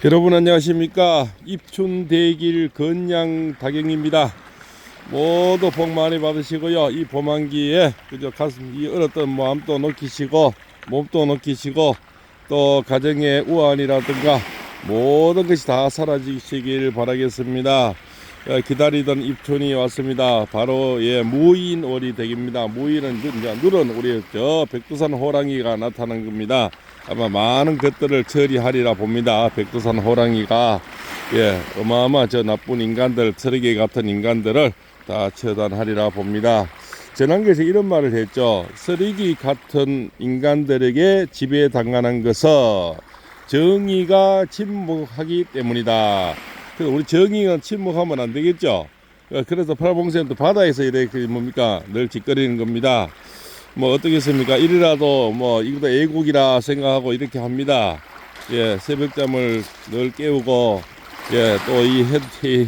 여러분 안녕하십니까. 입춘대길 건양다경입니다. 모두 복 많이 받으시고요. 이 봄한기에 그저 가슴 이 얼었던 마음도 녹이시고 몸도 녹이시고 또 가정의 우환이라든가 모든 것이 다 사라지시길 바라겠습니다. 기다리던 입춘이 왔습니다. 바로 무인월이 되깁니다. 무인은 누런 우리 저 백두산 호랑이가 나타난 겁니다. 아마 많은 것들을 처리하리라 봅니다. 백두산 호랑이가 어마어마 저 나쁜 인간들, 쓰레기 같은 인간들을 다 처단하리라 봅니다. 전한계에서 이런 말을 했죠. 쓰레기 같은 인간들에게 지배당하는 것은 정의가 침묵하기 때문이다. 그래서 우리 정의가 침묵하면 안 되겠죠. 그래서 팔봉생도 바다에서 이렇게 뭡니까 늘 짓거리는 겁니다. 뭐 어떻겠습니까? 이리라도 뭐 이것도 애국이라 생각하고 이렇게 합니다. 새벽잠을 늘 깨우고 또 이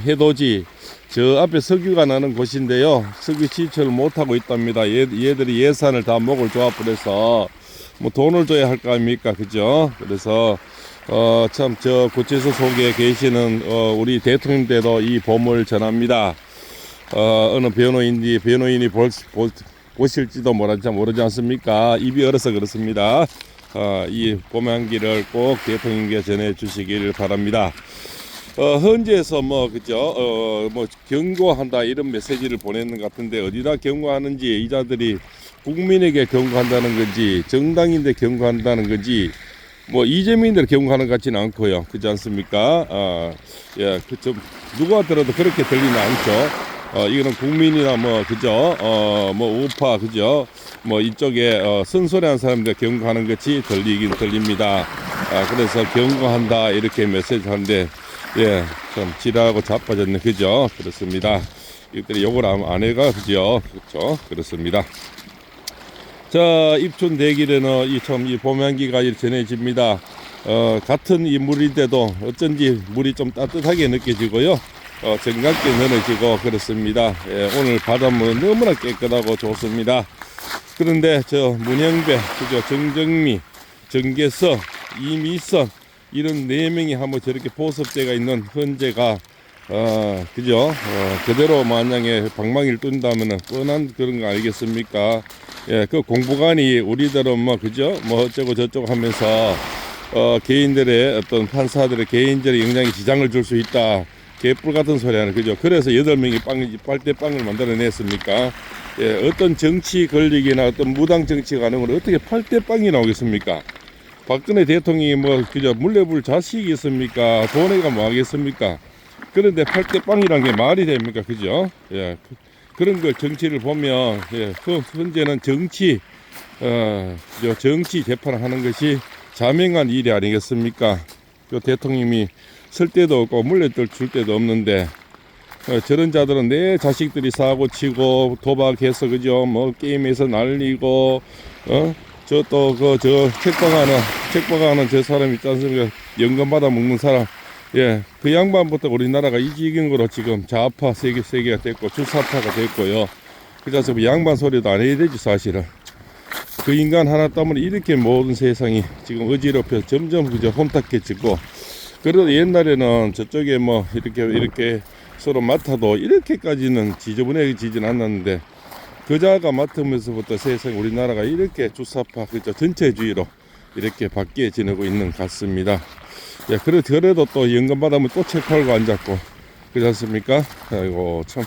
해돋이 저 앞에 석유가 나는 곳인데요. 석유 시철을 못하고 있답니다. 얘들이 예산을 다 목을 조합해서 뭐 돈을 줘야 할 거 아닙니까? 그죠? 그래서 참 저 구치소 속에 계시는 우리 대통령께도 이 봄을 전합니다. 어느 변호인이 보실지도 모르지 않습니까? 입이 얼어서 그렇습니다. 이 봄의 한기를 꼭 대통령께 전해 주시길 바랍니다. 현지에서 뭐 경고한다 이런 메시지를 보내는 것 같은데 어디다 경고하는지, 이자들이 국민에게 경고한다는 건지 정당인데 경고한다는 건지 뭐 이재민들 경고하는 것 같지는 않고요. 그렇지 않습니까? 좀 누가 들어도 그렇게 들리는 않죠. 이거는 국민이나 그죠? 뭐 우파 그죠? 뭐 이쪽에 쓴소리하는 사람들 경고하는 것이 들리긴 들립니다. 그래서 경고한다 이렇게 메시지 하는데 좀 지랄하고 자빠졌네. 그죠? 그렇습니다. 이것들이 욕을 안 해가 그죠? 그렇죠? 그렇습니다. 자, 입춘 대길에는 이 봄향기가 전해집니다. 같은 이 물인데도 어쩐지 물이 좀 따뜻하게 느껴지고요. 정감게 늘어지고 그렇습니다. 오늘 바닷물은 너무나 깨끗하고 좋습니다. 그런데 저 문영배, 그죠? 정정미, 정계서, 이미선 이런 4명이 한번 저렇게 보습제가 있는 헌재가 그죠? 그대로 만약에 방망이를 뜬다면은 뻔한 그런 거 알겠습니까? 그 공보관이 우리들은 그죠? 뭐 어쩌고 저쩌고 하면서 개인들의 어떤 판사들의 개인적인 영향에 지장을 줄 수 있다. 개뿔 같은 소리 하는 그죠? 그래서 8명이 빨대빵을 만들어냈습니까? 어떤 정치 권력이나 어떤 무당 정치가 하는 건 어떻게 팔대빵이 나오겠습니까? 박근혜 대통령이 그죠? 물레볼 자식이 있습니까? 돈에가 뭐 하겠습니까? 그런데 팔대빵이란 게 말이 됩니까? 그죠? 그런 걸 정치를 보면 현재는 정치 재판을 하는 것이 자명한 일이 아니겠습니까? 그 대통령이 쓸 데도 없고 물레들 줄 데도 없는데 저런 자들은 내 자식들이 사고 치고 도박해서 그죠? 뭐 게임에서 날리고 저 책방하는 저 사람 있지 않습니까? 연금 받아 먹는 사람. 그 양반부터 우리나라가 이 지경으로 지금 좌파 세계가 됐고 주사파가 됐고요. 그래서 양반 소리도 안 해야 되지 사실은. 그 인간 하나 때문에 이렇게 모든 세상이 지금 어지럽혀 점점 그저 혼탁해지고. 그래도 옛날에는 저쪽에 이렇게 서로 맡아도 이렇게까지는 지저분해지진 않았는데 그자가 맡으면서부터 세상 우리나라가 이렇게 주사파 그저 전체주의로 이렇게 바뀌어 지내고 있는 것 같습니다. 그래도 또 연금 받으면 또 책 팔고 앉았고 그렇지 않습니까? 아이고 참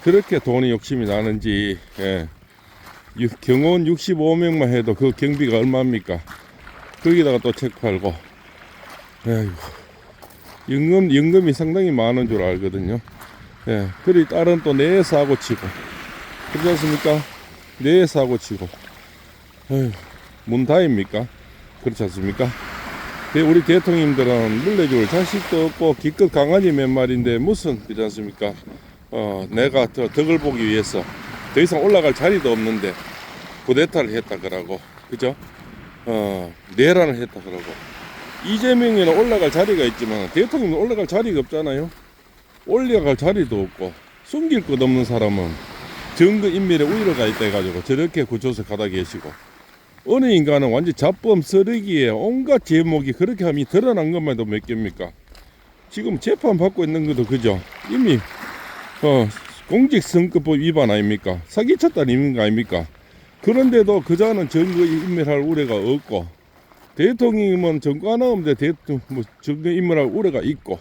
그렇게 돈이 욕심이 나는지 경호원 65명만 해도 그 경비가 얼마입니까? 거기다가 또 책 팔고 아이고 연금이 상당히 많은 줄 알거든요. 그리 딸은 또 내 사고 치고 그렇지 않습니까? 내 사고 치고 문다입니까? 그렇지 않습니까? 우리 대통령님들은 물려줄 자식도 없고 기껏 강아지 몇 마리인데 무슨 그렇지 않습니까? 내가 덕을 보기 위해서 더 이상 올라갈 자리도 없는데 쿠데타를 했다 그러고 그죠? 내란을 했다 그러고 이재명이는 올라갈 자리가 있지만 대통령은 올라갈 자리가 없잖아요. 올라갈 자리도 없고 숨길 것 없는 사람은 정거 인멸에 우위를 가 있다 해가지고 저렇게 구조서 가다 계시고 어느 인간은 완전 자범 쓰레기에 온갖 제목이 그렇게 하면 드러난 것만 해도 몇 개입니까? 지금 재판 받고 있는 것도 그죠? 이미 공직선거법 위반 아닙니까? 사기쳤다는 거 아닙니까? 그런데도 그자는 증거 인멸할 우려가 없고, 대통령이면 증거 하나 없는데 증거 인멸할 우려가 있고,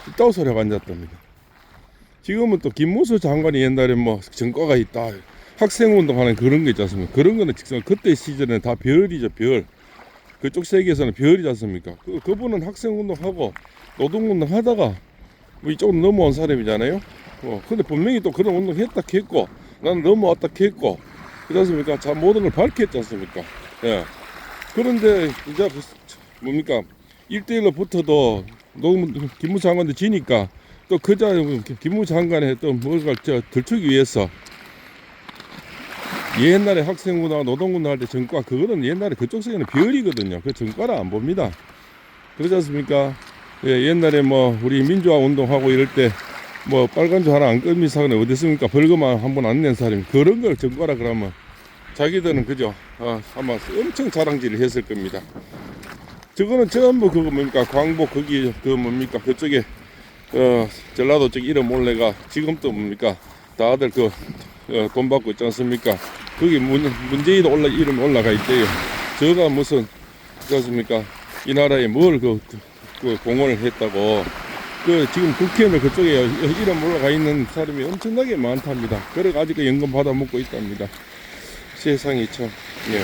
있다고 소리가 앉았답니다. 지금은 또 김문수 장관이 옛날에 뭐 증거가 있다, 학생운동하는 그런 거 있지 않습니까? 그런 거는 직선 그때 시절에는 다 별이죠, 별. 그쪽 세계에서는 별이지 않습니까? 그분은 학생운동하고 노동운동 하다가 뭐 이쪽으로 넘어온 사람이잖아요. 근데 분명히 또 그런 운동 했다 했고, 나는 넘어왔다 했고, 그렇지 않습니까? 자, 모든 걸 밝혔지 않습니까? 예. 그런데 이제 뭡니까? 1대1로 붙어도 김문수 장관도 지니까 또 그자 김문수 장관의 또 뭔가 들추기 위해서 옛날에 학생운동, 노동운동 할 때 전과 그거는 옛날에 그쪽 세계는 별이거든요. 그 전과를 안 봅니다. 그렇지 않습니까? 예, 옛날에 뭐 우리 민주화 운동하고 이럴 때 뭐 빨간줄 하나 안 끄미 사건에 어디 있습니까? 벌금 한 번 안 낸 사람이 그런 걸 전과라 그러면 자기들은 그죠? 아마 엄청 자랑질을 했을 겁니다. 저거는 전부 그거 뭡니까? 광복 거기 그 뭡니까? 그쪽에 전라도 쪽 이름 올래가 지금도 뭡니까? 다들 돈 받고 있지 않습니까? 거기 문재인 이름 올라가 있대요. 저가 무슨 그렇습니까? 이 나라에 뭘 그 공헌을 했다고. 지금 국회의원 그쪽에 이름 올라가 있는 사람이 엄청나게 많답니다. 그래가 아직 연금 받아 먹고 있답니다. 세상이 참. 예.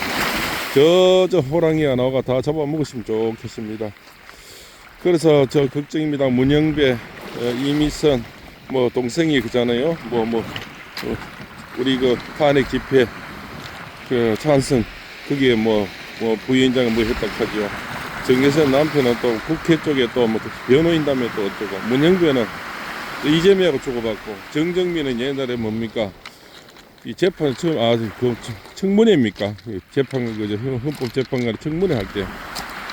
저 호랑이 하나가 다 잡아먹으시면 좋겠습니다. 그래서 저 걱정입니다. 문영배, 이미선, 뭐 동생이 그잖아요. 우리 그 탄핵 집회 찬성 거기에 뭐 부위원장이 뭐 했다 하죠. 정계선 남편은 또 국회 쪽에 또 뭐 변호인다며 또 어쩌고, 문영배는 이재명하고 주고받고, 정정민은 옛날에 뭡니까? 이 재판 그 청문회입니까? 재판 그저 헌법재판관이 청문회 할 때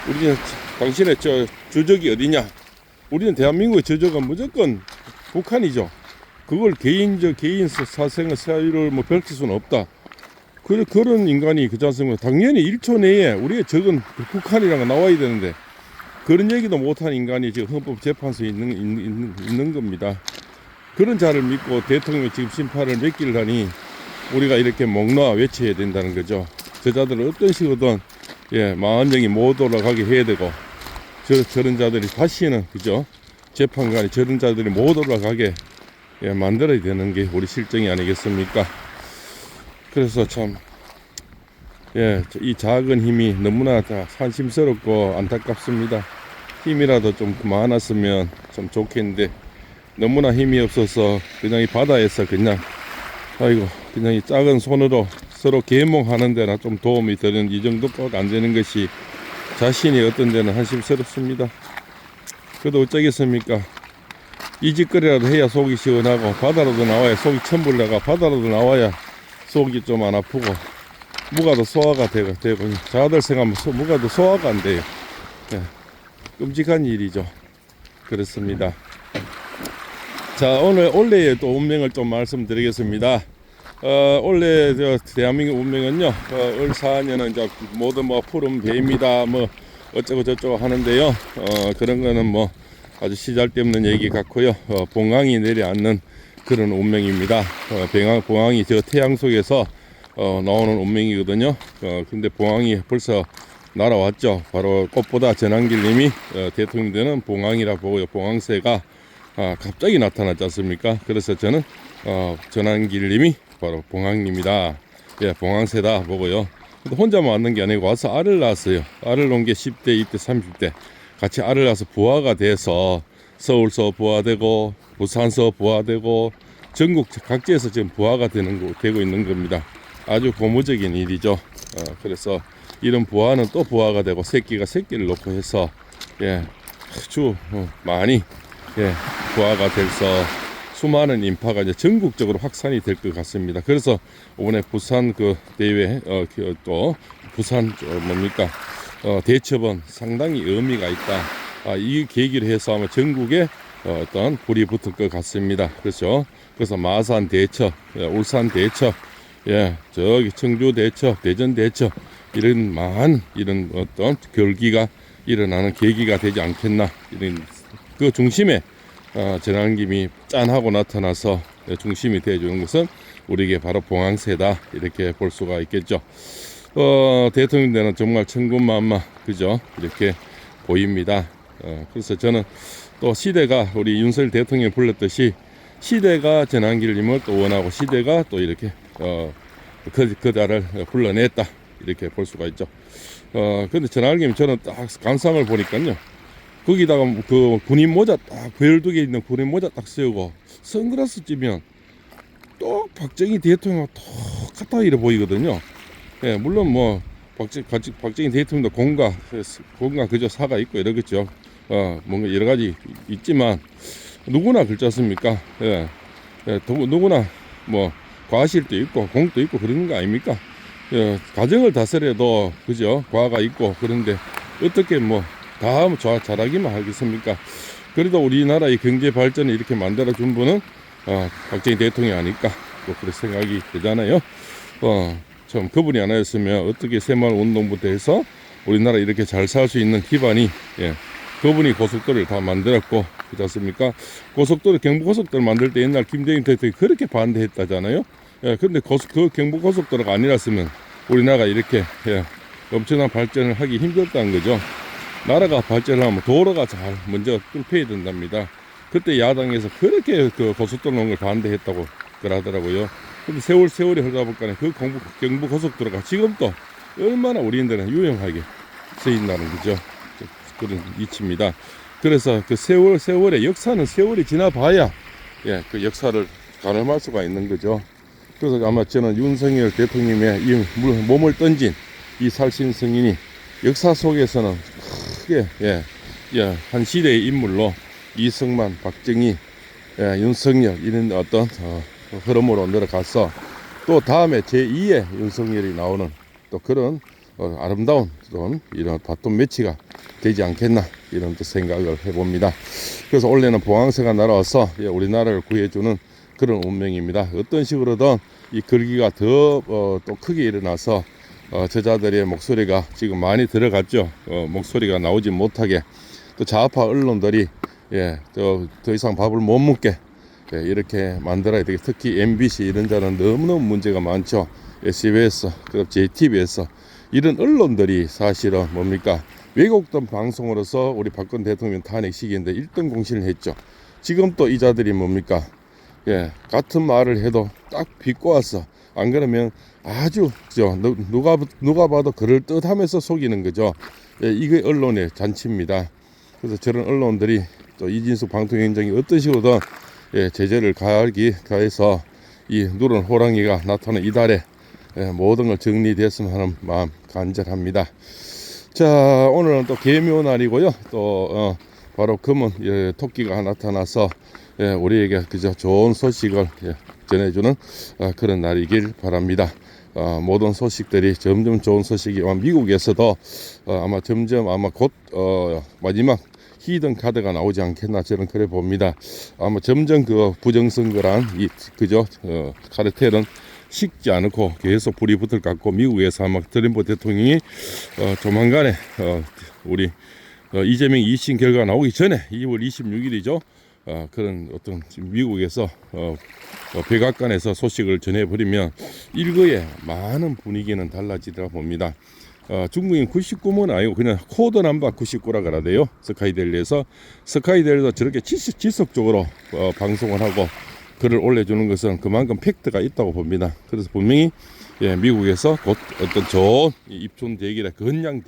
우리는 당신의 주적이 어디냐? 우리는 대한민국의 주적은 무조건 북한이죠. 그걸 개인 사생의 사유를 뭐 밝힐 수는 없다. 그런 인간이 그지 않습니까? 당연히 1초 내에 우리의 적은 북한이라는 거 나와야 되는데 그런 얘기도 못한 인간이 지금 헌법재판소에 있는 겁니다. 그런 자를 믿고 대통령이 지금 심판을 맡기려니 우리가 이렇게 목 놓아 외쳐야 된다는 거죠. 저자들은 어떤 식으로든 마흔정이 못 돌아가게 해야 되고, 저런 자들이 다시는 그죠? 재판관이 저런 자들이 못 올라가게 만들어야 되는 게 우리 실정이 아니겠습니까? 그래서 참, 이 작은 힘이 너무나 다 한심스럽고 안타깝습니다. 힘이라도 좀 많았으면 참 좋겠는데, 너무나 힘이 없어서 그냥 이 바다에서 그냥 이 작은 손으로 서로 계몽하는 데나 좀 도움이 되는 이 정도밖에 안 되는 것이 자신이 어떤 데는 한심스럽습니다. 그래도 어쩌겠습니까? 이 짓거리라도 해야 속이 시원하고, 바다로도 나와야 속이 천불나가, 바다로도 나와야 속이 좀 안 아프고, 무가도 소화가 되고 자들 생각하면 무가도 소화가 안 돼요. 끔찍한 일이죠. 그렇습니다. 자, 오늘 올해의 또 운명을 좀 말씀드리겠습니다. 원래 대한민국 운명은요, 올 4년은 이제 모든 푸른 배입니다. 어쩌고 저쩌고 하는데요. 그런 거는 아주 시잘데없는 얘기 같고요. 봉황이 내려앉는 그런 운명입니다. 봉황이 저 태양 속에서 나오는 운명이거든요. 근데 봉황이 벌써 날아왔죠. 바로 꽃보다 전한길님이 대통령 되는 봉황이라 보고요. 봉황새가 갑자기 나타났지 않습니까? 그래서 저는 전한길님이 바로 봉황입니다. 봉황새다 보고요. 근데 혼자만 왔는 게 아니고 와서 알을 낳았어요. 알을 놓은 게 10대, 20대, 30대 같이 알을 낳아서 부화가 돼서 서울서 부화되고 부산서 부화되고 전국 각지에서 지금 부화가 되고 있는 겁니다. 아주 고무적인 일이죠. 그래서 이런 부화는 또 부화가 되고 새끼가 새끼를 놓고 해서 아주 많이 부화가 돼서 수많은 인파가 이제 전국적으로 확산이 될 것 같습니다. 그래서 이번에 부산 대회 또 부산 대첩은 상당히 의미가 있다. 이 계기로 해서 아마 전국에 어떤 불이 붙을 것 같습니다. 그렇죠. 그래서 마산 대첩, 울산 대첩, 저기 청주 대첩, 대전 대첩 이런 많은 이런 어떤 결기가 일어나는 계기가 되지 않겠나. 이런 그 중심에 전환김이 짠하고 나타나서 중심이 되어주는 것은 우리에게 바로 봉황새다, 이렇게 볼 수가 있겠죠. 대통령 되는 정말 천군만마, 그죠? 이렇게 보입니다. 그래서 저는 또 시대가 우리 윤석열 대통령이 불렀듯이 시대가 전환길님을 또 원하고 시대가 또 이렇게 그자를 불러냈다, 이렇게 볼 수가 있죠. 근데 전환길님 저는 딱 감상을 보니까요, 거기다가 그 군인 모자 딱 별두개 있는 군인 모자 딱 세우고 선글라스 찌면 또 박정희 대통령과 똑같아 이래 보이거든요. 예, 물론 뭐 박정희 대통령도 공과 그저 사가 있고 이러겠죠. 뭔가 여러 가지 있지만 누구나 그렇지 않습니까? 예, 누구나 뭐 과실도 있고 공도 있고 그런 거 아닙니까? 예, 가정을 다스려도 그죠? 과가 있고 그런데 어떻게 뭐 다 잘하기만 하겠습니까? 그래도 우리나라의 경제 발전을 이렇게 만들어 준 분은 박정희 대통령이 아닐까, 또 그런 생각이 되잖아요. 참 그분이 안 하였으면 어떻게 새마을 운동부터 해서 우리나라 이렇게 잘 살 수 있는 기반이, 예, 그분이 고속도로를 다 만들었고, 그렇지 않습니까? 고속도로, 경부고속도로 만들 때 옛날 김대중 대통령이 그렇게 반대했다잖아요. 예, 근데 그 경부고속도로가 아니랐으면 우리나라가 이렇게, 예, 엄청난 발전을 하기 힘들다는 거죠. 나라가 발전하면 도로가 잘 먼저 뚫혀야 된답니다. 그때 야당에서 그렇게 그 고속도로 놓은 걸 반대했다고 그러더라고요. 근데 세월이 흐르다 보니까 그 경부 고속도로가 지금도 얼마나 우리인들은 유용하게 쓰인다는 거죠. 그런 이치입니다. 그래서 그 세월의 역사는 세월이 지나봐야, 예, 그 역사를 가늠할 수가 있는 거죠. 그래서 아마 저는 윤석열 대통령의 이 몸을 던진 이 살신 승인이 역사 속에서는 크게, 한 시대의 인물로 이승만, 박정희, 윤석열 이런 어떤 흐름으로 내려가서 또 다음에 제2의 윤석열이 나오는 또 그런 아름다운 이런 바톤 매치가 되지 않겠나, 이런 또 생각을 해봅니다. 그래서 원래는 봉황새가 날아와서 우리나라를 구해주는 그런 운명입니다. 어떤 식으로든 이 걸기가 더 또 크게 일어나서 저자들의 목소리가 지금 많이 들어갔죠. 목소리가 나오지 못하게 또 좌파 언론들이, 예, 더 이상 밥을 못 먹게, 예, 이렇게 만들어야 되겠. 특히 MBC 이런 데는 너무너무 문제가 많죠. SBS, 그리고 JTBS 이런 언론들이 사실은 뭡니까, 왜곡된 방송으로서 우리 박근혜 대통령 탄핵 시기인데 1등 공신을 했죠. 지금 또 이 자들이 뭡니까, 예, 같은 말을 해도 딱 비꼬아서, 안 그러면 아주 누가 봐도 그럴 듯하면서 속이는 거죠. 예, 이게 언론의 잔치입니다. 그래서 저런 언론들이 또 이진숙 방통위원장이 어떤 식으로든, 예, 제재를 가해서 이 누런 호랑이가 나타나는 이달에, 예, 모든 걸 정리됐으면 하는 마음 간절합니다. 자, 오늘은 또 개묘 날이고요. 또 바로 금은, 예, 토끼가 나타나서, 예, 우리에게 그저 좋은 소식을, 예, 전해주는 그런 날이길 바랍니다. 모든 소식들이 점점 좋은 소식이 미국에서도 아마 점점 아마 곧 마지막 히든 카드가 나오지 않겠나, 저는 그래 봅니다. 아마 점점 그 부정선거란 그저 카르텔은 식지 않고 계속 불이 붙을 것 같고, 미국에서 아마 트럼프 대통령이 조만간에 우리 이재명 2심 결과가 나오기 전에 2월 26일이죠. 그런 어떤 미국에서 백악관에서 소식을 전해버리면 일거에 많은 분위기는 달라지리라 봅니다. 중국인 99면 아니고 그냥 코드 넘버 99라 그러대요. 스카이델리에서 저렇게 지속적으로 방송을 하고 글을 올려주는 것은 그만큼 팩트가 있다고 봅니다. 그래서 분명히, 예, 미국에서 곧 어떤 좋은 입촌 대기라 건양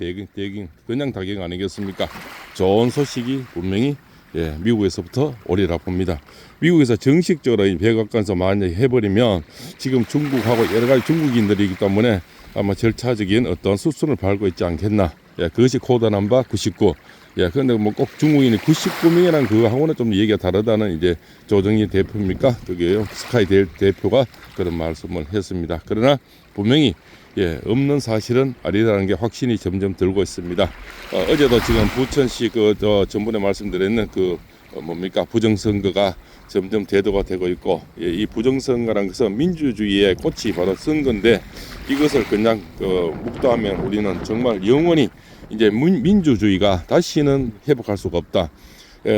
다경 아니겠습니까? 좋은 소식이 분명히, 예, 미국에서부터 오리라 봅니다. 미국에서 정식적으로 이 백악관에서 만약에 해버리면 지금 중국하고 여러 가지 중국인들이기 때문에 아마 절차적인 어떤 수순을 밟고 있지 않겠나. 예, 그것이 코드 넘버 99. 예, 근데 뭐 꼭 중국인이 99명이라는 그거하고는 좀 얘기가 다르다는 이제 조정희 대표입니까? 그게요. 스카이 대표가 그런 말씀을 했습니다. 그러나 분명히 없는 사실은 아니라는 게 확신이 점점 들고 있습니다. 어제도 지금 부천시 전번에 말씀드렸는 뭡니까 부정선거가 점점 대두가 되고 있고, 이 부정선거라는 것은 민주주의의 꽃이 바로 선거인데, 이것을 그냥 묵도하면 우리는 정말 영원히 이제 민주주의가 다시는 회복할 수가 없다.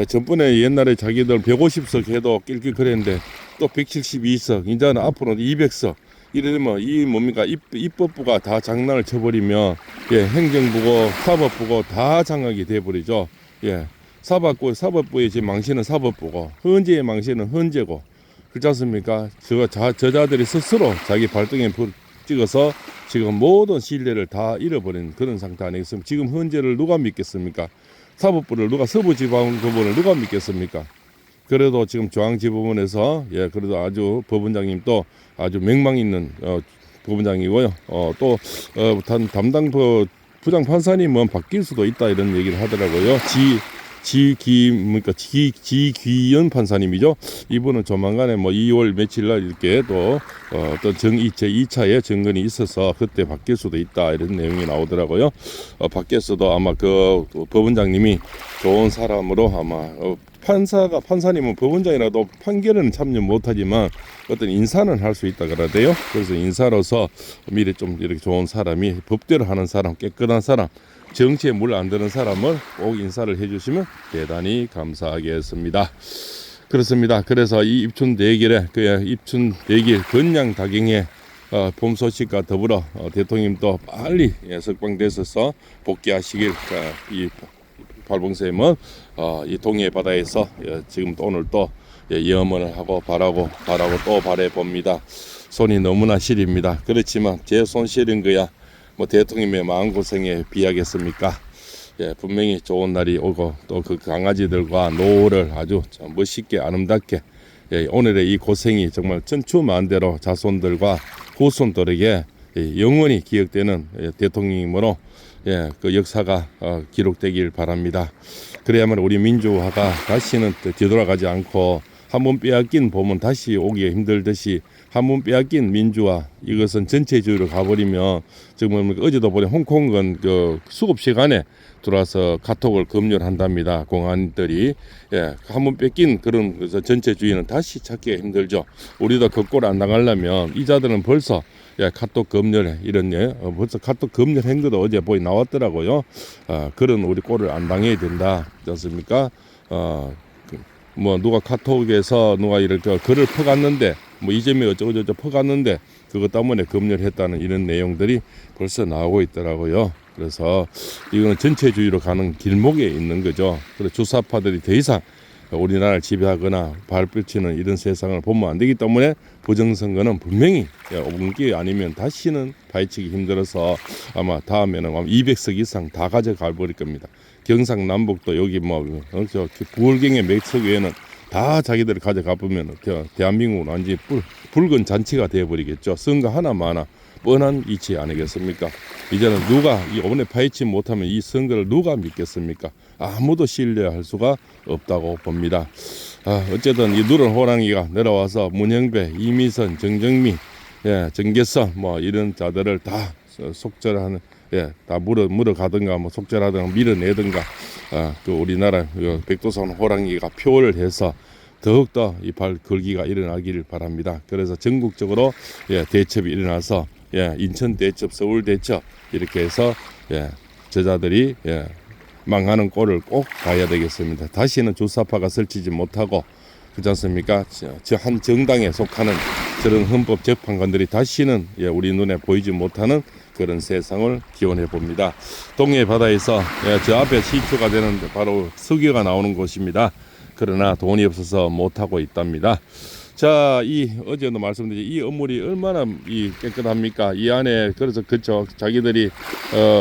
전번에 옛날에 자기들 150석 해도 낄낄거렸는데 또 172석, 이제는 앞으로는 200석 이러면 이 뭡니까 입법부가 다 장난을 쳐버리면 행정부고 사법부고 다 장악이 돼버리죠. 사법부의 지금 망신은 사법부고 헌재의 망신은 헌재고, 그렇지 않습니까? 저자들이 스스로 자기 발등에 불 찍어서 지금 모든 신뢰를 다 잃어버린 그런 상태 아니겠습니까? 지금 헌재를 누가 믿겠습니까? 사법부를 서부지방법원을 누가 믿겠습니까? 그래도 지금 중앙지법원에서 그래도 아주 법원장님도 아주 명망 있는 법원장이고요. 또 담당 부장판사님은 바뀔 수도 있다 이런 얘기를 하더라고요. 지기현 판사님이죠. 이분은 조만간에 2월 며칠 날 이렇게 또 어떤 제2차의 정근이 있어서 그때 바뀔 수도 있다 이런 내용이 나오더라고요. 바뀌었어도 아마 그 법원장님이 좋은 사람으로 아마 판사님은 법원장이라도 판결은 참여 못하지만 어떤 인사는 할 수 있다 그러대요. 그래서 인사로서 미리 좀 이렇게 좋은 사람이 법대로 하는 사람, 깨끗한 사람, 정치에 물 안 드는 사람을 꼭 인사를 해주시면 대단히 감사하겠습니다. 그렇습니다. 그래서 이 입춘 대길에 입춘 대길 건양 다경의 봄 소식과 더불어 대통령도 빨리 석방되셔서 복귀하시길 이 발봉쌤은 이 동해 바다에서 지금 오늘 또 염원을 하고 바라고 또 바래 봅니다. 손이 너무나 시립니다. 그렇지만 제 손 시린 거야 대통령의 마음고생에 비하겠습니까? 분명히 좋은 날이 오고 또 그 강아지들과 노를 아주 멋있게 아름답게 오늘의 이 고생이 정말 천추만대로 자손들과 후손들에게 영원히 기억되는 대통령이므로 그 역사가 기록되길 바랍니다. 그래야만 우리 민주화가 다시는 뒤돌아가지 않고 한 번 빼앗긴 봄은 다시 오기가 힘들듯이 한 번 빼앗긴 민주화, 이것은 전체주의로 가버리면 정말 어제도 보니 홍콩은 그 수급 시간에 들어와서 카톡을 검열한답니다. 공안들이 한 번 뺏긴 그런 전체주의는 다시 찾기가 힘들죠. 우리도 그 꼴 안 당하려면 이자들은 벌써 카톡 검열해 이런 벌써 카톡 검열 행거도 어제 보이 나왔더라고요. 그런 우리 꼴을 안 당해야 된다, 그렇지 않습니까? 누가 카톡에서 누가 이렇게 글을 퍼갔는데 이재명이 어쩌고저쩌고 퍼갔는데 그것 때문에 검열했다는 이런 내용들이 벌써 나오고 있더라고요. 그래서 이거는 전체주의로 가는 길목에 있는 거죠. 그래서 주사파들이 더 이상 우리나라를 지배하거나 발붙이는 이런 세상을 보면 안 되기 때문에 부정선거는 분명히 5분기 아니면 다시는 파헤치기 힘들어서 아마 다음에는 200석 이상 다 가져가 버릴 겁니다. 경상남북도 여기 부월경의 몇 석 외에는 다 자기들이 가져가 보면 대한민국은 완전히 붉은 잔치가 되어버리겠죠. 선거 하나마나 뻔한 이치 아니겠습니까? 이제는 누가 이번에 파헤치 못하면 이 선거를 누가 믿겠습니까? 아무도 신뢰할 수가 없다고 봅니다. 어쨌든 이 누런 호랑이가 내려와서 문영배, 이미선, 정정미, 정계선 이런 자들을 다 속절하는 다 물어가든가 속절하든가 밀어내든가 그 우리나라 백두산 호랑이가 표를 해서 더욱더 이 발 걸기가 일어나기를 바랍니다. 그래서 전국적으로 대첩이 일어나서 인천 대첩, 서울 대첩 이렇게 해서 저자들이 망하는 꼴을 꼭 봐야 되겠습니다. 다시는 주사파가 설치지 못하고, 그렇지 않습니까? 저 한 정당에 속하는 저런 헌법 재판관들이 다시는 우리 눈에 보이지 못하는 그런 세상을 기원해 봅니다. 동해 바다에서 저 앞에 시초가 되는 바로 석유가 나오는 곳입니다. 그러나 돈이 없어서 못하고 있답니다. 자, 어제도 말씀드린 이 어물이 얼마나 깨끗합니까? 이 안에 그래서 자기들이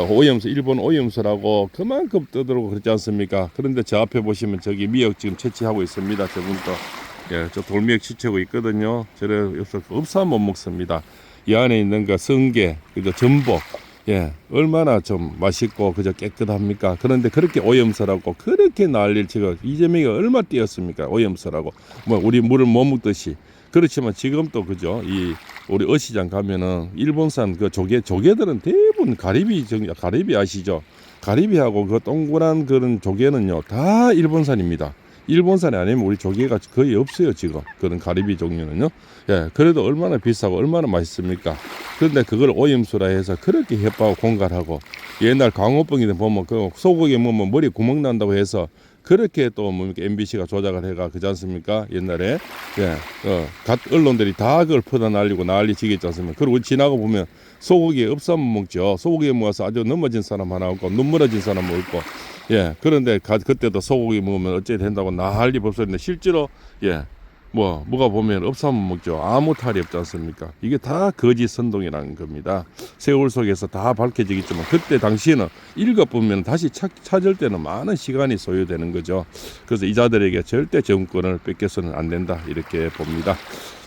오염수, 일본 오염수라고 그만큼 떠들고 그렇지 않습니까? 그런데 저 앞에 보시면 저기 미역 지금 채취하고 있습니다. 저분도 저 돌미역 채취하고 있거든요. 저래 없으면 못 먹습니다. 이 안에 있는 거 성게, 전복, 예, 얼마나 좀 맛있고 그저 깨끗합니까? 그런데 그렇게 오염설하고 그렇게 난리를 치고 이재명이가 얼마 뛰었습니까? 오염설하고 뭐 우리 물을 못 먹듯이. 그렇지만 지금 또 그죠? 이 우리 어시장 가면은 일본산 그 조개들은 대부분 가리비 아시죠? 가리비하고 그 동그란 그런 조개는요 다 일본산입니다. 일본산이 아니면 우리 조개가 거의 없어요 지금 그런 가리비 종류는요. 예, 그래도 얼마나 비싸고 얼마나 맛있습니까? 그런데 그걸 오염수라 해서 그렇게 협박하고 공갈하고 옛날 강호병이든 보면 그 소고기 먹으면 머리 구멍 난다고 해서 그렇게 또 뭐 MBC가 조작을 해가 그지 않습니까? 옛날에 갓 언론들이 다 그걸 퍼다 날리고 난리 지겠지 않습니까? 그리고 지나고 보면 소고기에 없으면 먹죠. 소고기에 모아서 아주 넘어진 사람 하나 없고 눈물어진 사람 없고 예 그런데 그때도 소고기 먹으면 어째 된다고 난리 법설인데 실제로 뭐가 보면 없으면 먹죠. 아무 탈이 없지 않습니까? 이게 다 거짓 선동이라는 겁니다. 세월 속에서 다 밝혀지겠지만 그때 당시에는 읽어보면 다시 찾을 때는 많은 시간이 소요되는 거죠. 그래서 이자들에게 절대 정권을 뺏겨서는 안 된다 이렇게 봅니다.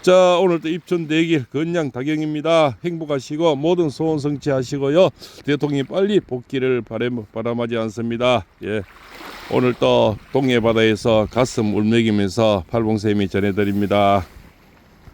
자 오늘도 입촌대길 건양 다경입니다. 행복하시고 모든 소원 성취하시고요. 대통령이 빨리 복귀를 바람하지 않습니다. 예. 오늘 또 동해바다에서 가슴 울먹이면서 팔봉쌤이 전해드립니다.